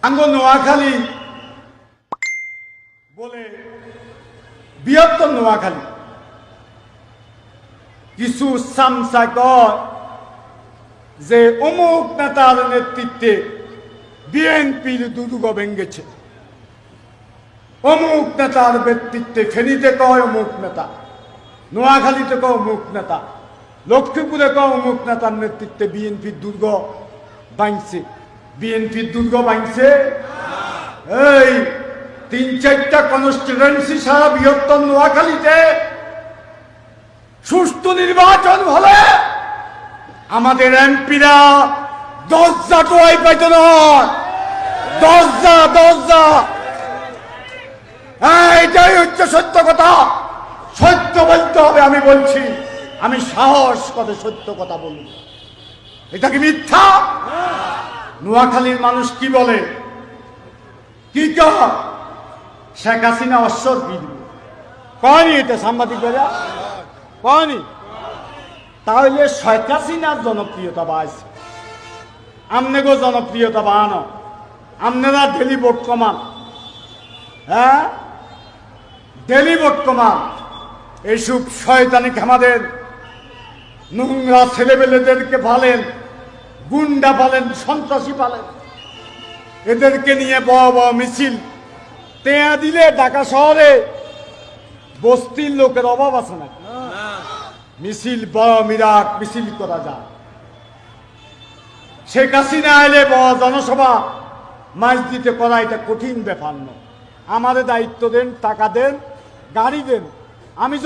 আঙ্গ নোয়াখালী বলে বৃহত্তর নোয়াখালী কিছু সামসা কয় যে অমুক নেতার নেতৃত্বে বিএনপির দুর্গ ভেঙেছে, অমুক নেতার ব্যক্তিত্বে ফেনীতে কয় অমুক নেতা, নোয়াখালীতে কয় অমুক নেতা, লক্ষ্মীপুরে কয় অমুক নেতার নেতৃত্বে বিএনপির দুর্গ ভাঙছে। বিএনপির দুর্গ ভাঙছে এই ৩-৪টা কনস্টিটুয়েন্সি সারা বৃহত্তর নোয়াখালীতে সুষ্ঠু নির্বাচন হলে আমাদের এমপিরা 10 টোয়াই পাইত নয়, 10 এইটাই হচ্ছে সত্য কথা। সত্য বলতে হবে। আমি বলছি, আমি সাহস করে সত্য কথা বলি। এটা কি মিথ্যা? নোয়াখালীর মানুষ কি বলে, কি কয়? শেখ হাসিনা অশ্বর বিধি কয়নি, এটা সাংবাদিক বেলা কয়নি। তাহলে শেখ হাসিনার জনপ্রিয়তা বাড়ছে, আমনেগো জনপ্রিয়তা বাড়ানো, আপনারা ডেলি ভোট কমান, হ্যাঁ ডেলি ভোট কমান। এইসব শয়তানি আমাদের নোংরা ছেলেবেলেদেরকে পালেন, গুন্ডা পালেন, সন্ত্রাসী পালেন, এদেরকে নিয়ে বড় বড় মিছিল টেয়া দিলে ঢাকা শহরে বস্তির লোকের অভাব আছে না? মিছিল বড় মিরাট মিছিল করা যায়। শেখ হাসিনা এলে বড় জনসভা মাছ দিতে করা এটা কঠিন ব্যাপার নয়। আমাদের দায়িত্ব দেন, টাকা দেন, গাড়ি দেন। আমি